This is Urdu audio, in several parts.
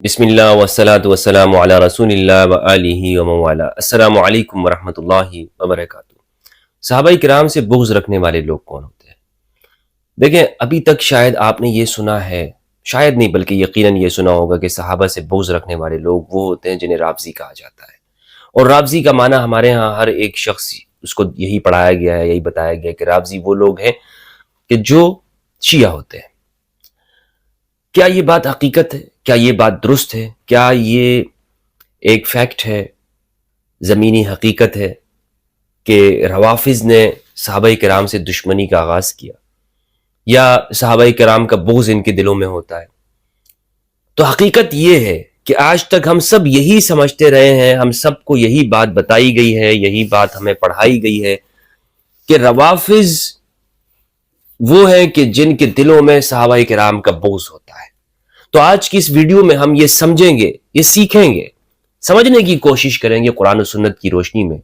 بسم اللہ والصلاة والسلام علی رسول اللہ وآلہ وموالا۔ السلام علیکم ورحمۃ اللہ وبرکاتہ۔ صحابہ کرام سے بغض رکھنے والے لوگ کون ہوتے ہیں؟ دیکھیں، ابھی تک شاید آپ نے یہ سنا ہے، شاید نہیں بلکہ یقیناً یہ سنا ہوگا کہ صحابہ سے بغض رکھنے والے لوگ وہ ہوتے ہیں جنہیں رافضی کہا جاتا ہے۔ اور رافضی کا معنی ہمارے ہاں ہر ایک شخص اس کو یہی پڑھایا گیا ہے، یہی بتایا گیا ہے کہ رافضی وہ لوگ ہیں کہ جو شیعہ ہوتے ہیں۔ کیا یہ بات حقیقت ہے؟ کیا یہ بات درست ہے؟ کیا یہ ایک فیکٹ ہے، زمینی حقیقت ہے کہ روافض نے صحابہ کرام سے دشمنی کا آغاز کیا یا صحابہ کرام کا بغض ان کے دلوں میں ہوتا ہے؟ تو حقیقت یہ ہے کہ آج تک ہم سب یہی سمجھتے رہے ہیں، ہم سب کو یہی بات بتائی گئی ہے، یہی بات ہمیں پڑھائی گئی ہے کہ روافض وہ ہیں کہ جن کے دلوں میں صحابہ کرام کا بغض ہوتا ہے۔ تو آج کی اس ویڈیو میں ہم یہ سمجھیں گے، یہ سیکھیں گے، سمجھنے کی کوشش کریں گے قرآن و سنت کی روشنی میں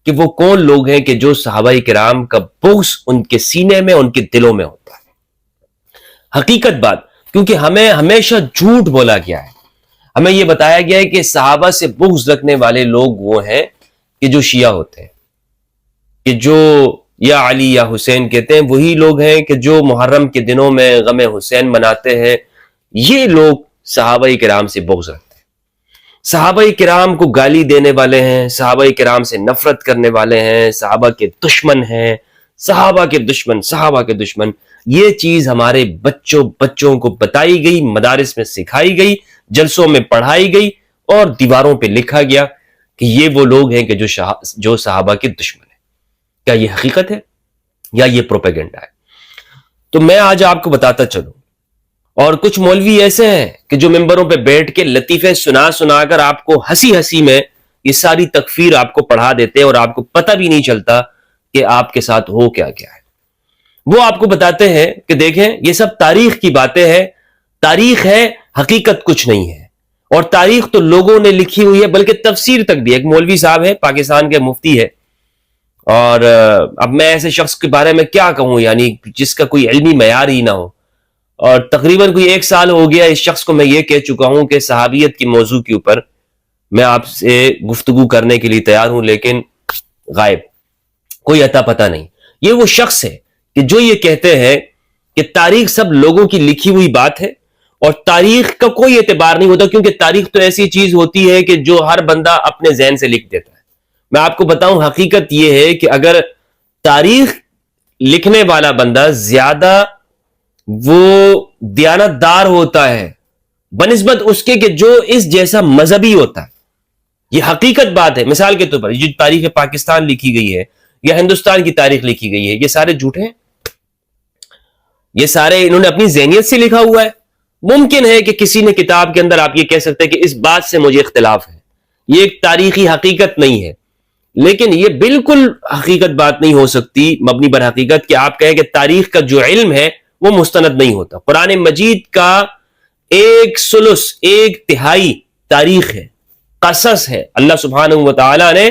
کہ وہ کون لوگ ہیں کہ جو صحابہ کرام کا بغض ان کے سینے میں، ان کے دلوں میں ہوتا ہے۔ حقیقت بات، کیونکہ ہمیں ہمیشہ جھوٹ بولا گیا ہے، ہمیں یہ بتایا گیا ہے کہ صحابہ سے بغض رکھنے والے لوگ وہ ہیں کہ جو شیعہ ہوتے ہیں، کہ جو یا علی یا حسین کہتے ہیں، وہی لوگ ہیں کہ جو محرم کے دنوں میں غم حسین مناتے ہیں۔ یہ لوگ صحابہ کرام سے بغض رکھتے ہیں، صحابہ کرام کو گالی دینے والے ہیں، صحابہ کرام سے نفرت کرنے والے ہیں، صحابہ کے دشمن ہیں، صحابہ کے دشمن، صحابہ کے دشمن۔ یہ چیز ہمارے بچوں کو بتائی گئی، مدارس میں سکھائی گئی، جلسوں میں پڑھائی گئی اور دیواروں پہ لکھا گیا کہ یہ وہ لوگ ہیں کہ جو صحابہ کے دشمن ہیں۔ کیا یہ حقیقت ہے یا یہ پروپیگنڈا ہے؟ تو میں آج آپ کو بتاتا چلوں، اور کچھ مولوی ایسے ہیں کہ جو ممبروں پہ بیٹھ کے لطیفے سنا کر آپ کو ہنسی میں یہ ساری تکفیر آپ کو پڑھا دیتے ہیں اور آپ کو پتہ بھی نہیں چلتا کہ آپ کے ساتھ ہو کیا ہے۔ وہ آپ کو بتاتے ہیں کہ دیکھیں یہ سب تاریخ کی باتیں ہیں، تاریخ ہے، حقیقت کچھ نہیں ہے، اور تاریخ تو لوگوں نے لکھی ہوئی ہے، بلکہ تفسیر تک بھی۔ ایک مولوی صاحب ہے، پاکستان کے مفتی ہے، اور اب میں ایسے شخص کے بارے میں کیا کہوں، یعنی جس کا کوئی علمی معیار ہی نہ ہو، اور تقریباً کوئی 1 سال ہو گیا اس شخص کو میں یہ کہہ چکا ہوں کہ صحابیت کی موضوع کے اوپر میں آپ سے گفتگو کرنے کے لیے تیار ہوں، لیکن غائب، کوئی عطا پتہ نہیں۔ یہ وہ شخص ہے کہ جو یہ کہتے ہیں کہ تاریخ سب لوگوں کی لکھی ہوئی بات ہے اور تاریخ کا کوئی اعتبار نہیں ہوتا، کیونکہ تاریخ تو ایسی چیز ہوتی ہے کہ جو ہر بندہ اپنے ذہن سے لکھ دیتا ہے۔ میں آپ کو بتاؤں، حقیقت یہ ہے کہ اگر تاریخ لکھنے والا بندہ زیادہ وہ دیانتدار ہوتا ہے بنسبت اس کے کہ جو اس جیسا مذہبی ہوتا ہے، یہ حقیقت بات ہے۔ مثال کے طور پر جو تاریخ پاکستان لکھی گئی ہے یا ہندوستان کی تاریخ لکھی گئی ہے، یہ سارے جھوٹے ہیں، یہ سارے انہوں نے اپنی ذہنیت سے لکھا ہوا ہے۔ ممکن ہے کہ کسی نے کتاب کے اندر آپ یہ کہہ سکتے ہیں کہ اس بات سے مجھے اختلاف ہے، یہ ایک تاریخی حقیقت نہیں ہے، لیکن یہ بالکل حقیقت بات نہیں ہو سکتی مبنی بر حقیقت کہ آپ کہیں کہ تاریخ کا جو علم ہے وہ مستند نہیں ہوتا۔ قرآن مجید کا 1/3 تاریخ ہے، قصص ہے۔ اللہ سبحانہ و تعالیٰ نے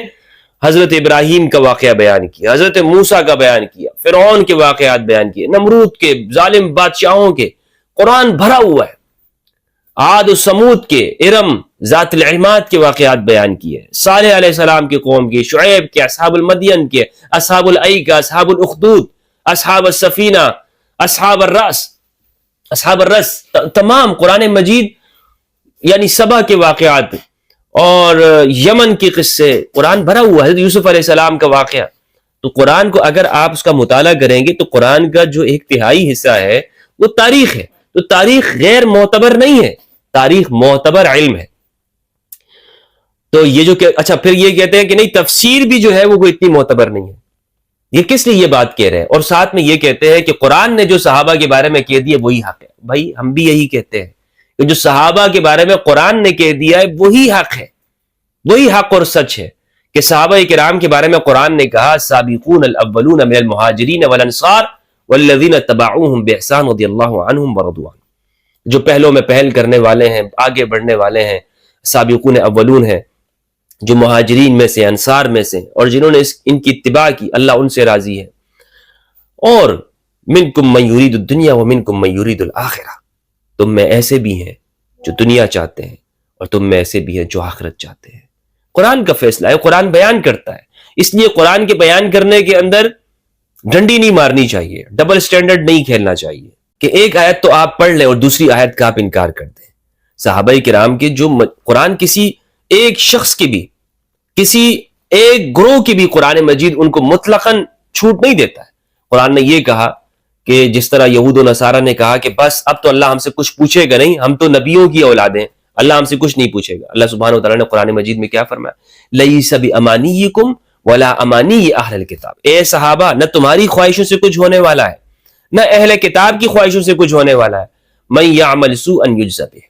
حضرت ابراہیم کا واقعہ بیان کیا، حضرت موسیٰ کا بیان کیا، فرعون کے واقعات بیان کیے، نمرود کے، ظالم بادشاہوں کے۔ قرآن بھرا ہوا ہے۔ عاد و سمود کے، ارم، ذات العماد کے واقعات بیان کیے، صالح علیہ السلام کی قوم کے، شعیب کے، اصحاب المدین کے، اصحاب الایکہ، اصحاب الاخدود، اصحاب السفینہ، اصحاب الرس، تمام قرآن مجید، یعنی سبا کے واقعات اور یمن کے قصے، قرآن بھرا ہوا ہے۔ حضرت یوسف علیہ السلام کا واقعہ۔ تو قرآن کو اگر آپ اس کا مطالعہ کریں گے تو قرآن کا جو 1/3 حصہ ہے وہ تاریخ ہے۔ تو تاریخ غیر معتبر نہیں ہے، تاریخ معتبر علم ہے۔ تو یہ جو کہ اچھا پھر یہ کہتے ہیں کہ نہیں تفسیر بھی جو ہے وہ کوئی اتنی معتبر نہیں ہے، یہ کس لیے یہ بات کہہ رہے ہیں؟ اور ساتھ میں یہ کہتے ہیں کہ قرآن نے جو صحابہ کے بارے میں کہہ دیا وہی حق ہے۔ بھائی ہم بھی یہی کہتے ہیں کہ جو صحابہ کے بارے میں قرآن نے کہہ دیا ہے وہی حق ہے، وہی حق اور سچ ہے کہ صحابہ کرام کے بارے میں قرآن نے کہا السابقون الاولون من المہاجرین والانصار والذین اتبعوہم باحسان رضی اللہ عنہم ورضوا عنہ۔ جو پہلوں میں پہل کرنے والے ہیں، آگے بڑھنے والے ہیں، سابقون اولون ہیں، جو مہاجرین میں سے، انصار میں سے، اور جنہوں نے ان کی اتباع کی، اللہ ان سے راضی ہے۔ اور منکم من یرید الدنیا ومنکم من یرید الآخرہ، تم میں ایسے بھی ہیں جو دنیا چاہتے ہیں اور تم میں ایسے بھی ہیں جو آخرت چاہتے ہیں۔ قرآن کا فیصلہ ہے، قرآن بیان کرتا ہے، اس لیے قرآن کے بیان کرنے کے اندر ڈنڈی نہیں مارنی چاہیے، ڈبل سٹینڈرڈ نہیں کھیلنا چاہیے کہ ایک آیت تو آپ پڑھ لیں اور دوسری آیت کا آپ انکار کر دیں۔ صحابہ کرام کے جو قرآن کسی ایک شخص کی بھی، کسی ایک گروہ کی بھی قرآن مجید ان کو مطلقاً چھوٹ نہیں دیتا ہے۔ قرآن نے یہ کہا کہ جس طرح یہود و نصارہ نے کہا کہ بس اب تو اللہ ہم سے کچھ پوچھے گا نہیں، ہم تو نبیوں کی اولادیں، اللہ ہم سے کچھ نہیں پوچھے گا۔ اللہ سبحانہ و تعالیٰ نے قرآن مجید میں کیا فرمایا؟ لیس بامانیکم ولا امانی اہل الکتاب، اے صحابہ نہ تمہاری خواہشوں سے کچھ ہونے والا ہے نہ اہل کتاب کی خواہشوں سے کچھ ہونے والا ہے۔ من یعمل سوءا یجز بہ،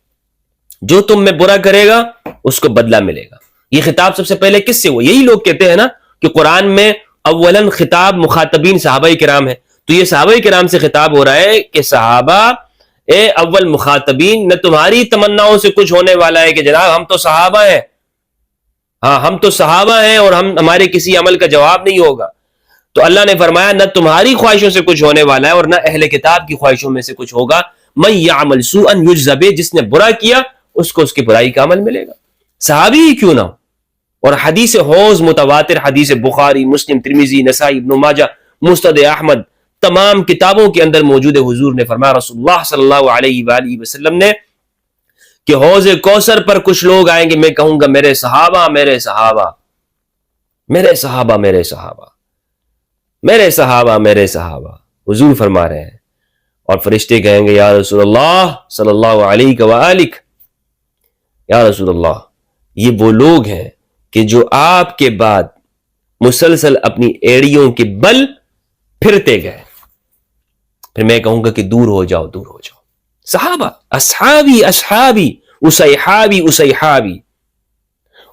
جو تم میں برا کرے گا اس کو بدلہ ملے گا۔ یہ خطاب سب سے پہلے کس سے ہوا؟ یہی لوگ کہتے ہیں نا کہ قرآن میں اولاً خطاب مخاطبین صحابہ کرام ہے، تو یہ صحابہ کرام سے خطاب ہو رہا ہے کہ صحابہ اے اول مخاطبین، نہ تمہاری تمناؤں سے کچھ ہونے والا ہے کہ جناب ہم تو صحابہ ہیں، ہاں ہم تو صحابہ ہیں اور ہمارے کسی عمل کا جواب نہیں ہوگا۔ تو اللہ نے فرمایا نہ تمہاری خواہشوں سے کچھ ہونے والا ہے اور نہ اہل کتاب کی خواہشوں میں سے کچھ ہوگا۔ من یعمل سوءا یجز بہ، جس نے برا کیا اس کو اس کی برائی کا عمل ملے گا، صحابی ہی کیوں نہ ہو۔ اور حدیث حوض متواتر، حدیث بخاری، مسلم، ترمذی، نسائی، ابن ماجہ، مسند احمد، تمام کتابوں کے اندر موجود ہے۔ حضور نے فرمایا، رسول اللہ صلی اللہ علیہ وآلہ وسلم نے، کہ حوض کوثر پر کچھ لوگ آئیں گے، میں کہوں گا میرے صحابہ میرے صحابہ میرے صحابہ میرے صحابہ میرے صحابہ میرے صحابہ، حضور فرما رہے ہیں، اور فرشتے کہیں گے یا رسول اللہ صلی اللہ علیہ وآلہ، یا رسول اللہ یہ وہ لوگ ہیں کہ جو آپ کے بعد مسلسل اپنی ایڑیوں کے بل پھرتے گئے، پھر میں کہوں گا کہ دور ہو جاؤ دور ہو جاؤ۔ صحابہ، اصحابی اصحابی، اسیحابی اسیحابی،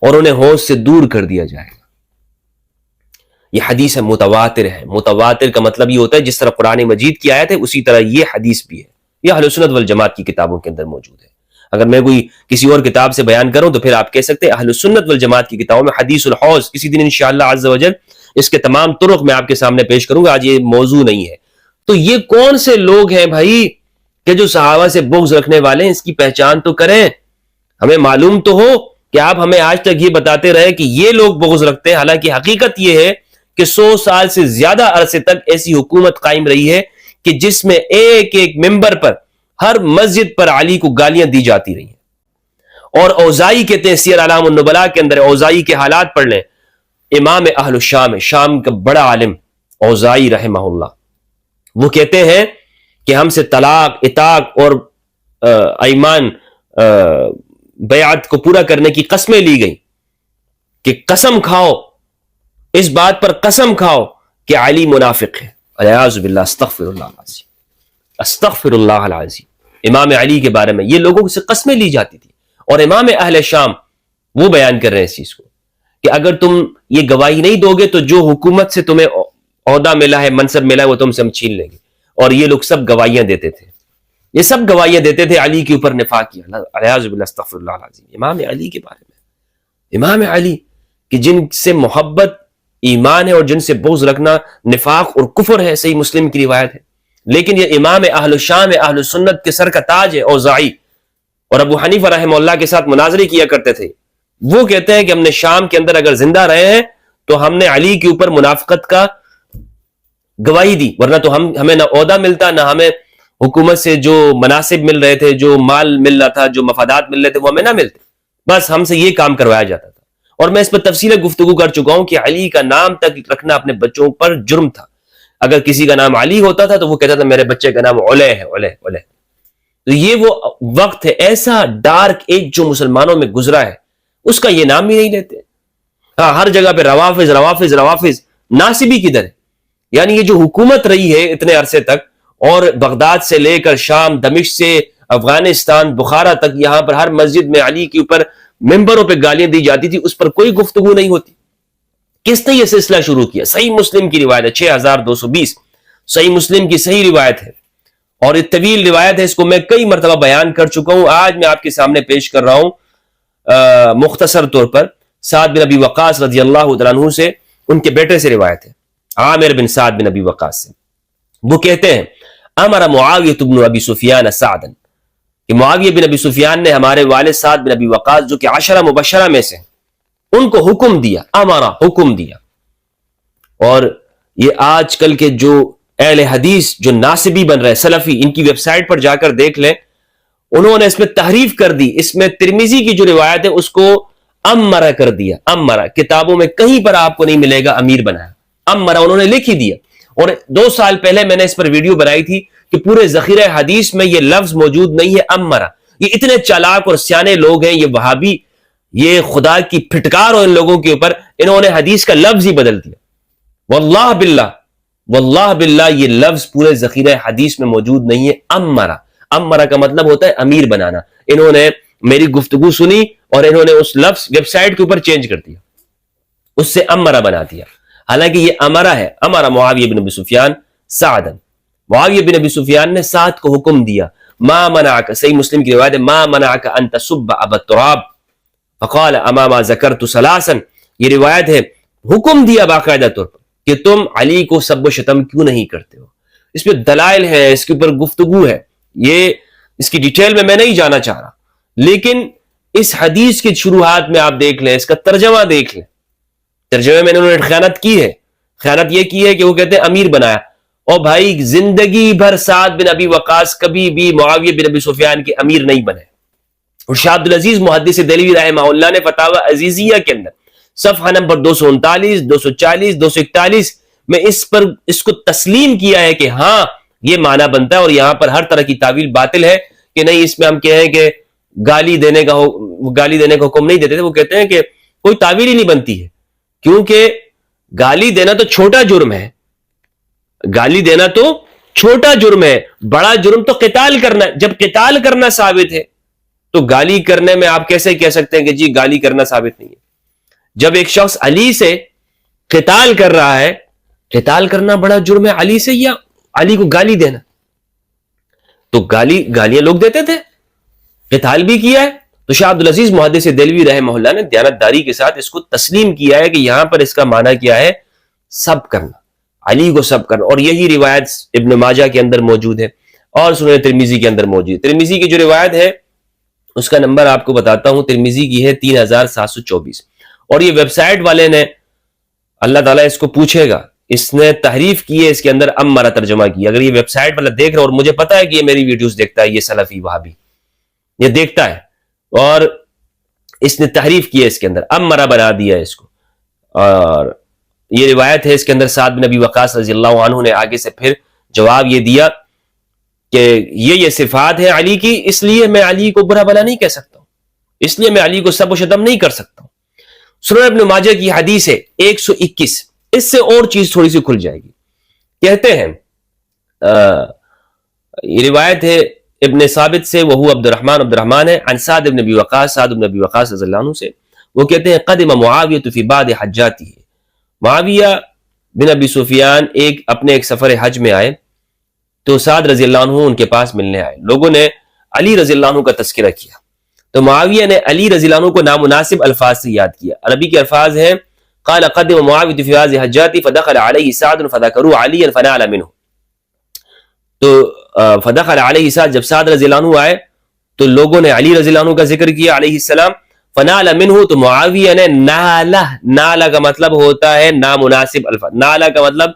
اور انہیں حوض سے دور کر دیا جائے گا۔ یہ حدیث متواتر ہے۔ متواتر کا مطلب یہ ہوتا ہے جس طرح قرآن مجید کی آیت ہے اسی طرح یہ حدیث بھی ہے، یہ اہل سنت والجماعت کی کتابوں کے اندر موجود ہے۔ اگر میں کوئی کسی اور کتاب سے بیان کروں تو پھر آپ کہہ سکتے ہیں اہل سنت والجماعت کی کتابوں میں حدیث الحوض، کسی دن انشاءاللہ عز و جل اس کے تمام طرق میں آپ کے سامنے پیش کروں گا، آج یہ موضوع نہیں ہے۔ تو یہ کون سے لوگ ہیں بھائی کہ جو صحابہ سے بغض رکھنے والے ہیں؟ اس کی پہچان تو کریں، ہمیں معلوم تو ہو کہ آپ ہمیں آج تک یہ بتاتے رہے کہ یہ لوگ بغض رکھتے ہیں، حالانکہ حقیقت یہ ہے کہ 100 سال سے زیادہ عرصے تک ایسی حکومت قائم رہی ہے کہ جس میں ایک ایک ممبر پر، ہر مسجد پر علی کو گالیاں دی جاتی رہی ہیں۔ اور اوزائی کہتے ہیں، سیر اعلام النبلاء کے اندر اوزائی کے حالات پڑھ لیں، امام اہل الشام، شام کا بڑا عالم اوزائی رحمہ اللہ، وہ کہتے ہیں کہ ہم سے طلاق، اطاق اور ایمان بیعت کو پورا کرنے کی قسمیں لی گئی کہ قسم کھاؤ، اس بات پر قسم کھاؤ کہ علی منافق ہے۔ اعوذ باللہ، استغفر اللہ العظیم، استغفر اللہ العظیم۔ امام علی کے بارے میں یہ لوگوں سے قسمیں لی جاتی تھی، اور امام اہل شام وہ بیان کر رہے ہیں اس چیز کو کہ اگر تم یہ گواہی نہیں دو گے تو جو حکومت سے تمہیں عہدہ ملا ہے، منصب ملا ہے، وہ تم سے ہم چھین لیں گے۔ اور یہ لوگ سب گواہیاں دیتے تھے، یہ سب گواہیاں دیتے تھے علی کے اوپر نفاق کیا۔ اعوذ باللہ، استغفر اللہ العظیم۔ امام علی کے بارے میں، امام علی کہ جن سے محبت ایمان ہے اور جن سے بغض رکھنا نفاق اور کفر ہے، صحیح مسلم کی روایت ہے۔ لیکن یہ امام اہل الشام، اہل سنت کے سر کا تاج ہے، اوزاعی، اور ابو حنیفہ رحمہ اللہ کے ساتھ مناظرے کیا کرتے تھے۔ وہ کہتے ہیں کہ ہم نے شام کے اندر اگر زندہ رہے ہیں تو ہم نے علی کے اوپر منافقت کا گواہی دی، ورنہ تو ہمیں نہ عہدہ ملتا، نہ ہمیں حکومت سے جو مناصب مل رہے تھے، جو مال مل رہا تھا، جو مفادات مل رہے تھے، وہ ہمیں نہ ملتے، بس ہم سے یہ کام کروایا جاتا تھا۔ اور میں اس پر تفصیل گفتگو کر چکا ہوں کہ علی کا نام تک رکھنا اپنے بچوں پر جرم تھا۔ اگر کسی کا نام علی ہوتا تھا تو وہ کہتا تھا میرے بچے کا نام علیہ ہے، علیہ علیہ۔ تو یہ وہ وقت ہے، ایسا ڈارک ایج جو مسلمانوں میں گزرا ہے، اس کا یہ نام بھی نہیں لیتے۔ ہاں، ہر جگہ پہ روافظ روافظ روافظ، ناصبی کدھر ہے؟ یعنی یہ جو حکومت رہی ہے اتنے عرصے تک، اور بغداد سے لے کر شام، دمشق سے افغانستان، بخارا تک، یہاں پر ہر مسجد میں علی کے اوپر ممبروں پہ گالیاں دی جاتی تھی، اس پر کوئی گفتگو نہیں ہوتی۔ کس نے یہ سلسلہ شروع کیا؟ صحیح مسلم کی روایت ہے 6220، صحیح مسلم کی صحیح روایت ہے، اور یہ طویل روایت ہے، اس کو میں کئی مرتبہ بیان کر چکا ہوں، آج میں آپ کے سامنے پیش کر رہا ہوں مختصر طور پر۔ سعد بن ابی وقاص رضی اللہ تعالیٰ عنہ سے، ان کے بیٹے سے روایت ہے، عامر بن سعد بن ابی وقاص سے۔ وہ کہتے ہیں امر معاویہ بن ابی سفیان سعدا، کہ معاویہ بن ابی سفیان نے ہمارے والد سعد بن ابی وقاص جو کہ عشرہ مبشرہ میں سے ان کو حکم دیا، امرا حکم دیا. اور یہ آج کل کے جو اہل حدیث جو ناصبی بن رہے سلفی، ان کی ویب سائٹ پر جا کر دیکھ لیں، انہوں نے اس میں تحریف کر دی. اس میں ترمذی کی جو روایت ہے اس کو امرا کر دیا. امرا کتابوں میں کہیں پر آپ کو نہیں ملے گا امیر بنایا، امرا انہوں نے لکھ ہی دیا. اور 2 سال پہلے میں نے اس پر ویڈیو بنائی تھی کہ پورے ذخیرہ حدیث میں یہ لفظ موجود نہیں ہے امرا. یہ اتنے چالاک اور سیانے لوگ ہیں یہ وہابی، یہ خدا کی پھٹکار ہو ان لوگوں کے اوپر، انہوں نے حدیث کا لفظ ہی بدل دیا. واللہ باللہ یہ لفظ پورے ذخیرہ حدیث میں موجود نہیں ہے. امرا، امرا کا مطلب ہوتا ہے امیر بنانا. انہوں نے میری گفتگو سنی اور انہوں نے اس لفظ ویب سائٹ کے اوپر چینج کر دیا، اس سے امرا بنا دیا. حالانکہ یہ امرا ہے. امرا معاویہ بن ابی سفیان سعدا، معاویہ بن ابی سفیان نے سعد کو حکم دیا. ما منعک، صحیح مسلم کی روایت ہے، ما منعک ان تسب ابا التراب فقال اما ما ذکرت ثلاثا. یہ روایت ہے، حکم دیا باقاعدہ طور پر کہ تم علی کو سب و شتم کیوں نہیں کرتے ہو. اس میں دلائل ہے، اس کے اوپر گفتگو ہے، یہ اس کی ڈیٹیل میں نہیں جانا چاہ رہا. لیکن اس حدیث کی شروحات میں آپ دیکھ لیں، اس کا ترجمہ دیکھ لیں. ترجمے میں انہوں نے خیانت کی ہے. خیانت یہ کی ہے کہ وہ کہتے ہیں امیر بنایا. اور بھائی زندگی بھر سعد بن ابی وقاص کبھی بھی معاویہ بن ابی سفیان کے امیر نہیں بنے. اور شاہ عبدالعزیز محدث دہلوی رحمہ اللہ نے فتاوی عزیزیہ کے اندر صفحہ نمبر 239 240 241 میں اس کو تسلیم کیا ہے کہ ہاں یہ معنی بنتا ہے. اور یہاں پر ہر طرح کی تعویل باطل ہے کہ نہیں، اس میں ہم کہیں کہ گالی دینے کا حکم نہیں دیتے تھے. وہ کہتے ہیں کہ کوئی تعویل ہی نہیں بنتی ہے، کیونکہ گالی دینا تو چھوٹا جرم ہے. گالی دینا تو چھوٹا جرم ہے، بڑا جرم تو قتال کرنا. جب قتال کرنا ثابت ہے تو گالی کرنے میں آپ کیسے کہہ سکتے ہیں کہ جی گالی کرنا ثابت نہیں ہے؟ جب ایک شخص علی سے قتال کر رہا ہے، قتال کرنا بڑا جرم ہے علی سے، یا علی کو گالی دینا؟ تو گالیاں لوگ دیتے تھے، قتال بھی کیا ہے. تو شاہ عبدالعزیز محدث دہلوی رحمہ اللہ نے دیانتداری کے ساتھ اس کو تسلیم کیا ہے کہ یہاں پر اس کا معنی کیا ہے؟ سب کرنا، علی کو سب کرنا. اور یہی روایت ابن ماجہ کے اندر موجود ہے اور سنن ترمذی کے اندر موجود ہے. ترمذی کی جو روایت ہے اس کا نمبر آپ کو بتاتا ہوں، ترمذی کی ہے 3724. اور یہ ویب سائٹ والے نے، اللہ تعالیٰ اس کو پوچھے گا، اس نے تحریف کی ہے، اس کے اندر امرا ترجمہ کیا. اگر یہ ویب سائٹ والا دیکھ رہا ہے، اور مجھے پتا ہے کہ یہ میری ویڈیوز دیکھتا ہے، یہ سلفی وہابی یہ دیکھتا ہے، اور اس نے تحریف کی ہے، اس کے اندر امرا بنا دیا ہے اس کو. اور یہ روایت ہے، اس کے اندر سعد بن ابی وقاص رضی اللہ عنہ نے آگے سے پھر جواب یہ دیا کہ یہ صفات ہے علی کی، اس لیے میں علی کو برا بلا نہیں کہہ سکتا ہوں، اس لیے میں علی کو سب و شتم نہیں کر سکتا ہوں. سنن ابن ماجہ کی حدیث ہے 121. اس سے اور چیز تھوڑی سی کھل جائے گی. کہتے ہیں یہ روایت ہے ابن ثابت سے، وہ عبد الرحمن ہے، عن سعد بن ابی وقاص رضی اللہ عنہ سے. وہ کہتے ہیں قدم معاویہ فی بعض حجاتہ، معاویہ بن ابی سفیان اپنے ایک سفر حج میں آئے تو سعد رضی اللہ عنہ ان کے پاس ملنے آئے. لوگوں نے علی رضی اللہ عنہ کا تذکرہ کیا تو معاویہ نے علی رضی اللہ عنہ کو نامناسب الفاظ سے یاد کیا. عربی کے الفاظ ہیں قال قدم معاویہ فی بعض حجاتہ فدخل علیہ سعد فذکروا علیا فنال منہ. تو فدخل علیہ سعد، جب سعد رضی اللہ عنہ آئے تو لوگوں نے علی رضی اللہ عنہ کا ذکر کیا علیہ السلام. فنال منہ، تو معاویہ نے نالا کا مطلب ہوتا ہے نامناسب الفاظ. نالا کا مطلب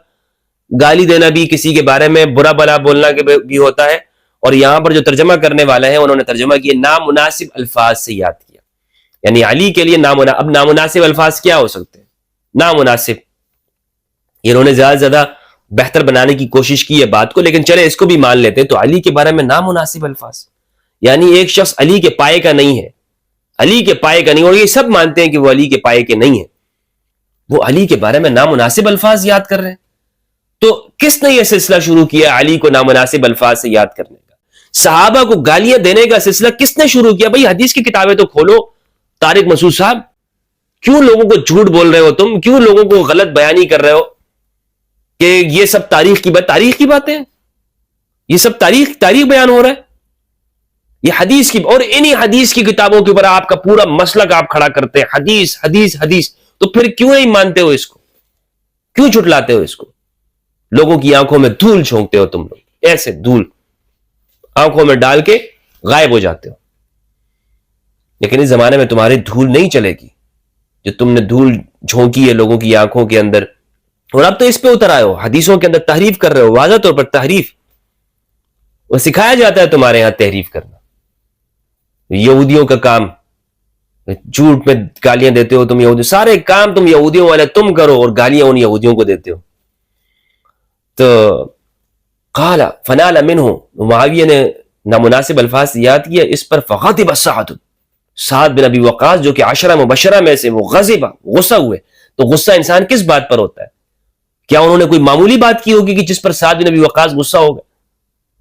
گالی دینا بھی، کسی کے بارے میں برا بلا بولنا بھی ہوتا ہے. اور یہاں پر جو ترجمہ کرنے والے ہیں انہوں نے ترجمہ کیا نامناسب الفاظ سے یاد کیا، یعنی علی کے لیے اب نامناسب الفاظ کیا ہو سکتے ہیں؟ نامناسب. یہ انہوں نے زیادہ سے زیادہ بہتر بنانے کی کوشش کی ہے بات کو، لیکن چلے اس کو بھی مان لیتے ہیں. تو علی کے بارے میں نامناسب الفاظ، یعنی ایک شخص علی کے پائے کا نہیں ہے، علی کے پائے کا نہیں. اور یہ سب مانتے ہیں کہ وہ علی کے پائے کے نہیں ہیں، وہ علی کے بارے میں نامناسب الفاظ یاد کر رہے ہیں. تو کس نے یہ سلسلہ شروع کیا علی کو نامناسب الفاظ سے یاد کرنے کا؟ صحابہ کو گالیاں دینے کا سلسلہ کس نے شروع کیا؟ بھائی حدیث کی کتابیں تو کھولو. طارق مسعود صاحب، کیوں لوگوں کو جھوٹ بول رہے ہو تم؟ کیوں لوگوں کو غلط بیانی کر رہے ہو کہ یہ سب تاریخ کی باتیں، یہ سب تاریخ بیان ہو رہا ہے؟ یہ حدیث کی، اور انہی حدیث کی کتابوں کے اوپر آپ کا پورا مسلک آپ کھڑا کرتے ہیں، حدیث حدیث حدیث. تو پھر کیوں نہیں مانتے ہو اس کو؟ کیوں جھٹلاتے ہو اس کو؟ لوگوں کی آنکھوں میں دھول جھونکتے ہو تم لوگ، ایسے دھول آنکھوں میں ڈال کے غائب ہو جاتے ہو. لیکن اس زمانے میں تمہاری دھول نہیں چلے گی جو تم نے دھول جھونکی ہے لوگوں کی آنکھوں کے اندر. اور اب تو اس پہ اتر آئے ہو, حدیثوں کے اندر تحریف کر رہے ہو, واضح طور پر تحریف. وہ سکھایا جاتا ہے تمہارے یہاں تحریف کرنا, یہودیوں کا کام, جھوٹ میں گالیاں دیتے ہو تم یہودی, سارے کام تم یہودیوں والے تم کرو اور گالیاں ان یہودیوں کو دیتے ہو. تو قال فنال منہ, معاویہ نے نامناسب الفاظ یاد کیا اس پر. فغضب سعد بن ابی وقاص جو کہ عشرہ مبشرہ میں سے, وہ غضب, غصہ ہوئے. تو غصہ انسان کس بات پر ہوتا ہے؟ کیا انہوں نے کوئی معمولی بات کی ہوگی کہ جس پر سعد بن ابی وقاص غصہ ہوگا؟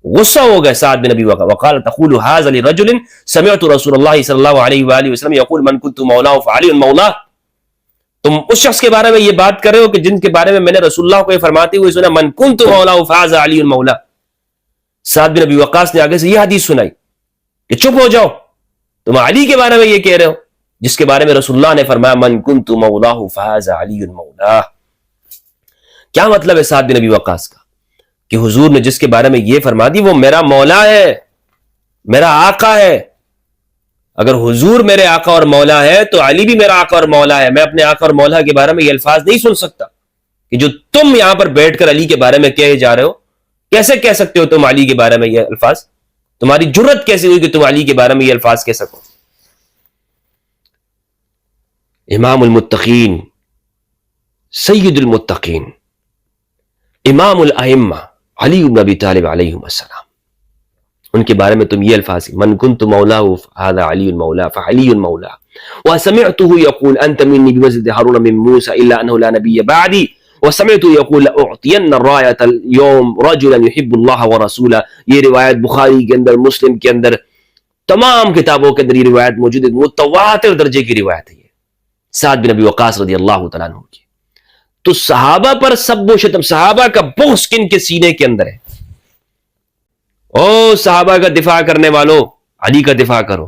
غصہ ہو گیا سعد بن ابی وقاص. وقال تقول هذا لرجل سمعت رسول اللہ صلی اللہ علیہ وآلہ وسلم یقول من كنت مولاه فعلی مولاه. تم اس شخص کے بارے میں یہ بات کر رہے ہو کہ جن کے بارے میں میں نے رسول اللہ کو یہ فرماتے ہوئے سنا من كنت مولاه فهذا علی مولاه. سعد بن ابی وقاص نے آگے سے یہ حدیث سنائی کہ چپ ہو جاؤ, تم علی کے بارے میں یہ کہہ رہے ہو جس کے بارے میں رسول اللہ نے فرمایا من كنت مولاه فهذا علی مولاه. کیا مطلب ہے سعد بن ابی وقاص کا کہ حضور نے جس کے بارے میں یہ فرما دی وہ میرا مولا ہے, میرا آقا ہے. اگر حضور میرے آقا اور مولا ہے تو علی بھی میرا آقا اور مولا ہے. میں اپنے آقا اور مولا کے بارے میں یہ الفاظ نہیں سن سکتا کہ جو تم یہاں پر بیٹھ کر علی کے بارے میں کہے جا رہے ہو. کیسے کہہ سکتے ہو تم علی کے بارے میں یہ الفاظ؟ تمہاری جرت کیسے ہوئی کہ تم علی کے بارے میں یہ الفاظ کہہ سکو؟ امام المتقین, سید المتقین, امام الائمہ علی بن ابی طالب علیہ السلام, ان کے بارے میں تم یہ الفاظ من كنت مولاه هذا علی المولى فعلی المولى. وسمعته يقول انت مني بمزد هارون من موسى الا انه لا نبي بعدي. وسمعته يقول اعطين الرايه اليوم رجلا يحب الله ورسوله. یہ روایت بخاری کے اندر, مسلم کے اندر, تمام کتابوں کے اندر یہ روایت موجود ہے, متواتر درجے کی روایت ہے یہ سعد بن ابی وقاص رضی اللہ تعالیٰ عنہ کی. تو صحابہ پر سب و شتم, صحابہ کا بغض کن کے سینے کے اندر ہے؟ او صحابہ کا دفاع کرنے والوں, علی کا دفاع کرو.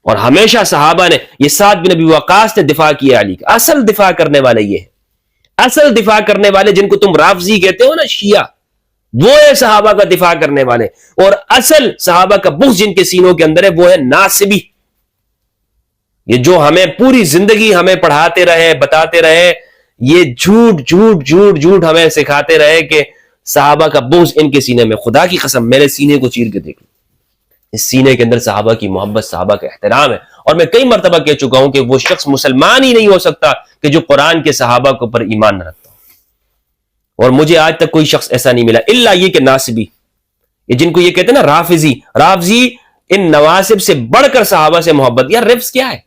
اور ہمیشہ صحابہ نے, یہ سعد بن ابی وقاص نے دفاع کیا علی کا. اصل دفاع کرنے والے یہ ہے, اصل دفاع کرنے والے جن کو تم رافضی کہتے ہو نا, شیعہ, وہ ہے صحابہ کا دفاع کرنے والے. اور اصل صحابہ کا بغض جن کے سینوں کے اندر ہے وہ ہے ناصبی. یہ جو ہمیں پوری زندگی ہمیں پڑھاتے رہے, بتاتے رہے, یہ جھوٹ جھوٹ جھوٹ جھوٹ ہمیں سکھاتے رہے کہ صحابہ کا بغض ان کے سینے میں. خدا کی قسم میرے سینے کو چیر کے دیکھ لو, اس سینے کے اندر صحابہ کی محبت, صحابہ کا احترام ہے. اور میں کئی مرتبہ کہہ چکا ہوں کہ وہ شخص مسلمان ہی نہیں ہو سکتا کہ جو قرآن کے صحابہ کو پر ایمان نہ رکھتا ہو. اور مجھے آج تک کوئی شخص ایسا نہیں ملا الا یہ کہ ناصبی, یہ جن کو یہ کہتے ہیں نا رافضی, رافضی ان نواسب سے بڑھ کر صحابہ سے محبت. یار رفض کیا ہے؟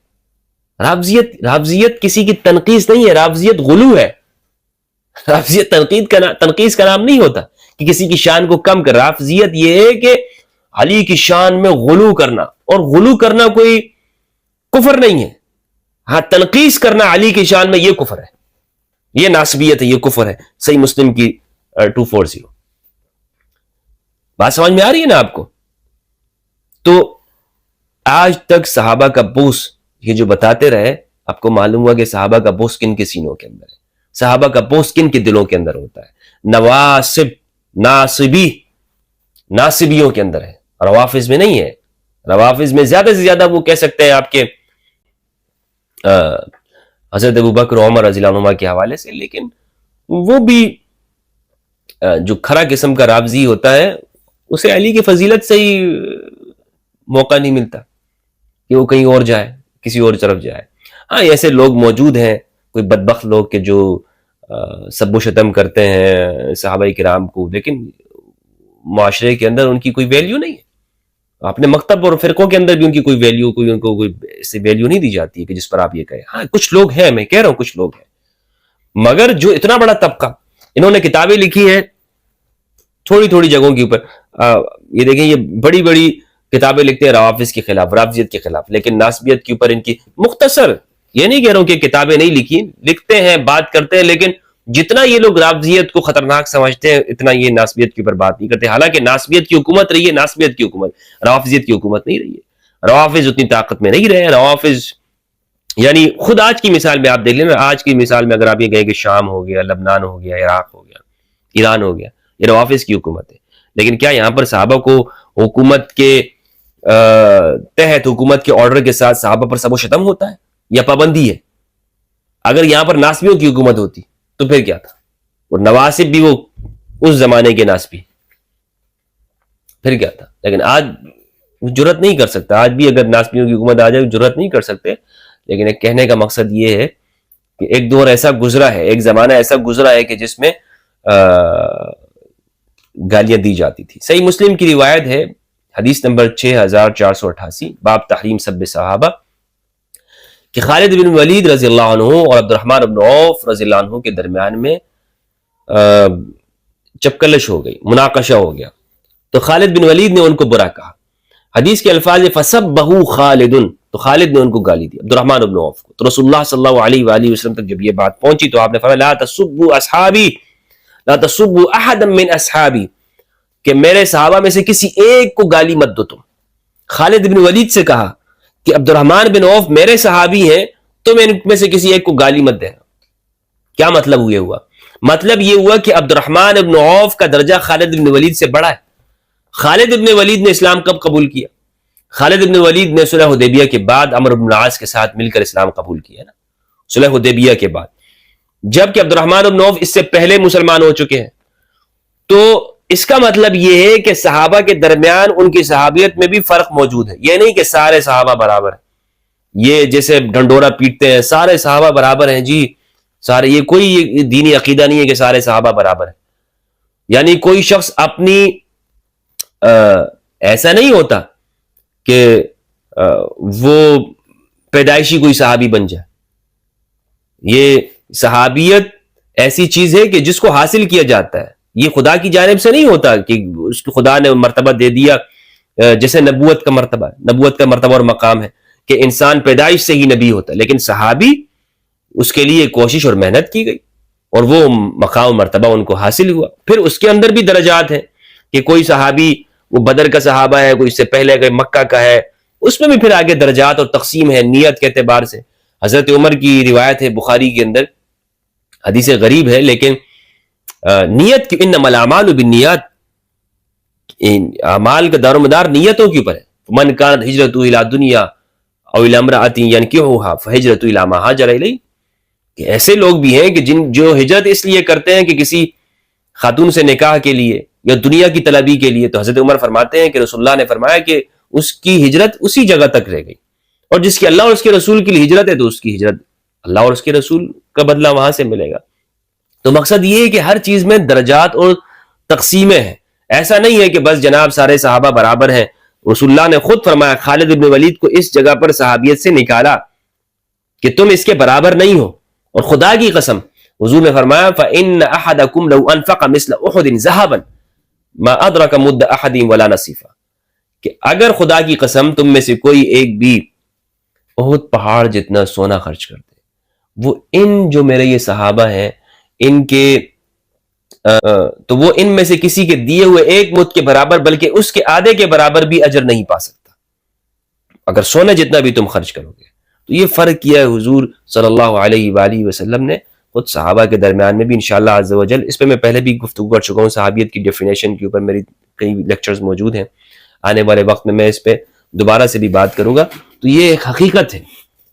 رافضیت کسی کی تنقیص نہیں ہے, رافضیت غلو ہے. رافضیت تنقیص کا نام نہیں ہوتا کہ کسی کی شان کو کم کر. رافضیت یہ ہے کہ علی کی شان میں غلو کرنا, اور غلو کرنا کوئی کفر نہیں ہے. ہاں, تنقیص کرنا علی کی شان میں یہ کفر ہے, یہ ناسبیت ہے, یہ کفر ہے. صحیح مسلم کی 240. بات سمجھ میں آ رہی ہے نا آپ کو؟ تو آج تک صحابہ کا بغض یہ جو بتاتے رہے, آپ کو معلوم ہوا کہ صحابہ کا بغض کن کے سینوں کے اندر ہے, صحابہ کا بغض کن کے دلوں کے اندر ہوتا ہے. نواسب, ناصبیوں کے اندر ہے, روافظ میں نہیں ہے. روافظ میں زیادہ سے زیادہ وہ کہہ سکتے ہیں آپ کے حضرت ابوبکر عمر رضی اللہ عنہ کے حوالے سے, لیکن وہ بھی جو کھرا قسم کا رافضی ہوتا ہے اسے علی کی فضیلت سے ہی موقع نہیں ملتا کہ وہ کہیں اور جائے, کسی اور طرف جائے. ہاں, ایسے لوگ موجود ہیں, کوئی بدبخت لوگ کہ جو سب و شتم کرتے ہیں صحابہ کرام کو, لیکن معاشرے کے اندر ان کی کوئی ویلیو نہیں ہے. اپنے مکتب اور فرقوں کے اندر بھی ان کی کوئی ویلیو, ان کو کوئی ایسی ویلیو نہیں دی جاتی ہے کہ جس پر آپ یہ کہیں. ہاں, کچھ لوگ ہیں, میں کہہ رہا ہوں کچھ لوگ ہیں, مگر جو اتنا بڑا طبقہ, انہوں نے کتابیں لکھی ہیں تھوڑی تھوڑی جگہوں کے اوپر. یہ دیکھیں, یہ بڑی بڑی کتابیں لکھتے ہیں روافظ کے خلاف, رافضیت کے خلاف, لیکن ناسبیت کے اوپر ان کی مختصر, یہ نہیں کہہ رہا ہوں کہ کتابیں نہیں لکھی, لکھتے ہیں, بات کرتے ہیں, لیکن جتنا یہ لوگ رافضیت کو خطرناک سمجھتے ہیں اتنا یہ ناسبیت کے اوپر بات نہیں کرتے. حالانکہ ناسبیت کی حکومت رہی ہے, ناسبیت کی حکومت, روافضیت کی حکومت نہیں رہی ہے. روافظ اتنی طاقت میں نہیں رہے. روافظ یعنی خود آج کی مثال میں آپ دیکھ لیں نا, آج کی مثال میں اگر آپ یہ کہیں کہ شام ہو گیا, لبنان ہو گیا, عراق ہو گیا, ایران ہو گیا, یہ روافظ کی حکومت ہے. لیکن کیا یہاں پر صحابہ کو حکومت کے تحت حکومت کے آرڈر کے ساتھ صحابہ پر سب و شتم ہوتا ہے یا پابندی ہے؟ اگر یہاں پر ناسبیوں کی حکومت ہوتی تو پھر کیا تھا؟ اور نواسب بھی وہ اس زمانے کے ناسبی، پھر کیا تھا؟ لیکن آج جرت نہیں کر سکتا، آج بھی اگر ناسبیوں کی حکومت آ جائے جرت نہیں کر سکتے. لیکن ایک کہنے کا مقصد یہ ہے کہ ایک دور ایسا گزرا ہے، ایک زمانہ ایسا گزرا ہے کہ جس میں گالیاں دی جاتی تھی. صحیح مسلم کی روایت ہے، حدیث نمبر 6488، باب تحریم سب صحابہ، کہ خالد بن ولید رضی اللہ عنہ اور عبد الرحمن بن عوف رضی اللہ عنہ کے درمیان میں چپکلش ہو گئی، مناقشہ ہو گیا. تو خالد بن ولید نے ان کو برا کہا. حدیث کے الفاظ فَسَبَّهُ خالد، تو خالد نے ان کو گالی دی، عبد الرحمن بن عوف کو. تو رسول اللہ صلی اللہ علیہ وآلہ وسلم تک جب یہ بات پہنچی تو آپ نے فرمایا لا تسبوا اصحابی، لا تسبوا احدا من اصحابی، کہ میرے صحابہ میں سے کسی ایک کو گالی مت دو تم. خالد بن ولید سے کہا کہ عبد الرحمن بن عوف میرے صحابی ہیں، تم ان میں سے کسی ایک کو گالی مت دینا. کیا مطلب یہ ہوا؟ مطلب یہ ہوا کہ عبد الرحمن بن عوف کا درجہ خالد بن ولید سے بڑا ہے. خالد بن ولید نے اسلام کب قبول کیا؟ خالد بن ولید نے صلح حدیبیہ کے بعد عمرو بن العاص کے ساتھ مل کر اسلام قبول کیا نا، صلح حدیبیہ کے بعد، جبکہ عبد الرحمن بن عوف اس سے پہلے مسلمان ہو چکے ہیں. تو اس کا مطلب یہ ہے کہ صحابہ کے درمیان ان کی صحابیت میں بھی فرق موجود ہے. یہ نہیں کہ سارے صحابہ برابر ہیں، یہ جیسے ڈنڈورا پیٹتے ہیں سارے صحابہ برابر ہیں جی سارے، یہ کوئی دینی عقیدہ نہیں ہے کہ سارے صحابہ برابر ہیں. یعنی کوئی شخص اپنی ایسا نہیں ہوتا کہ وہ پیدائشی کوئی صحابی بن جائے. یہ صحابیت ایسی چیز ہے کہ جس کو حاصل کیا جاتا ہے، یہ خدا کی جانب سے نہیں ہوتا کہ اس کو خدا نے مرتبہ دے دیا جیسے نبوت کا مرتبہ ہے. نبوت کا مرتبہ اور مقام ہے کہ انسان پیدائش سے ہی نبی ہوتا ہے، لیکن صحابی اس کے لیے کوشش اور محنت کی گئی اور وہ مقام و مرتبہ ان کو حاصل ہوا. پھر اس کے اندر بھی درجات ہیں کہ کوئی صحابی وہ بدر کا صحابہ ہے، کوئی اس سے پہلے کوئی مکہ کا ہے، اس میں بھی پھر آگے درجات اور تقسیم ہے نیت کے اعتبار سے. حضرت عمر کی روایت ہے بخاری کے اندر، حدیث غریب ہے لیکن نیت کی انما الاعمال بالنیات، اعمال کا دار و مدار نیتوں کے اوپر ہے. من کانت ہجرتہ الی دنیا او الی امرأۃ ینکحها فہجرتہ الی ما ہاجر الیہ، کہ ایسے لوگ بھی ہیں کہ جو ہجرت اس لیے کرتے ہیں کہ کسی خاتون سے نکاح کے لیے یا دنیا کی طلبی کے لیے. تو حضرت عمر فرماتے ہیں کہ رسول اللہ نے فرمایا کہ اس کی ہجرت اسی جگہ تک رہ گئی، اور جس کی اللہ اور اس کے رسول کے لیے ہجرت ہے تو اس کی ہجرت اللہ اور اس کے رسول کا بدلہ وہاں سے ملے گا. تو مقصد یہ ہے کہ ہر چیز میں درجات اور تقسیمیں ہیں. ایسا نہیں ہے کہ بس جناب سارے صحابہ برابر ہیں. رسول اللہ نے خود فرمایا خالد بن ولید کو اس جگہ پر صحابیت سے نکالا کہ تم اس کے برابر نہیں ہو، اور خدا کی قسم حضور نے فرمایا فَإِنَّ أَحَدَكُمْ لَوْ أَنفَقَ مِثْلَ أُحُدٍ ذَهَبًا مَا أَدْرَكَ مُدَّ أَحَدٍ وَلَا نَصِيفًا، کہ اگر خدا کی قسم تم میں سے کوئی ایک بھی احد پہاڑ جتنا سونا خرچ کر دے، وہ ان جو میرے یہ صحابہ ہیں ان کے تو وہ ان میں سے کسی کے دیے ہوئے ایک مد کے برابر بلکہ اس کے آدھے کے برابر بھی اجر نہیں پا سکتا اگر سونا جتنا بھی تم خرچ کرو گے. تو یہ فرق کیا ہے حضور صلی اللہ علیہ وآلہ وسلم نے خود صحابہ کے درمیان میں بھی. انشاءاللہ عز و جل اس پہ میں پہلے بھی گفتگو کر چکا ہوں، صحابیت کی ڈیفینیشن کے اوپر میری کئی لیکچرز موجود ہیں. آنے والے وقت میں اس پہ دوبارہ سے بھی بات کروں گا. تو یہ ایک حقیقت ہے،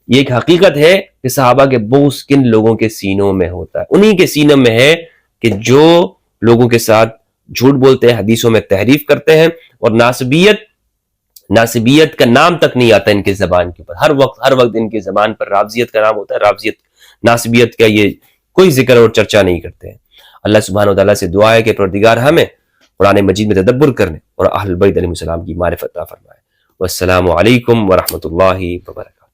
یہ ایک حقیقت ہے کہ صحابہ کے بغض کن لوگوں کے سینوں میں ہوتا ہے. انہی کے سینوں میں ہے کہ جو لوگوں کے ساتھ جھوٹ بولتے ہیں، حدیثوں میں تحریف کرتے ہیں، اور ناسبیت کا نام تک نہیں آتا ان کے زبان کے اوپر. ہر وقت ان کے زبان پر رافضیت کا نام ہوتا ہے. رافضیت ناسبیت کا یہ کوئی ذکر اور چرچا نہیں کرتے ہیں. اللہ سبحانہ و تعالیٰ سے دعا ہے کہ پروردگار ہمیں قرآن مجید میں تدبر کرنے اور اہل بیت علیہ السلام کی معرفت عطا فرمائے. والسلام علیکم ورحمۃ اللہ وبرکاتہ.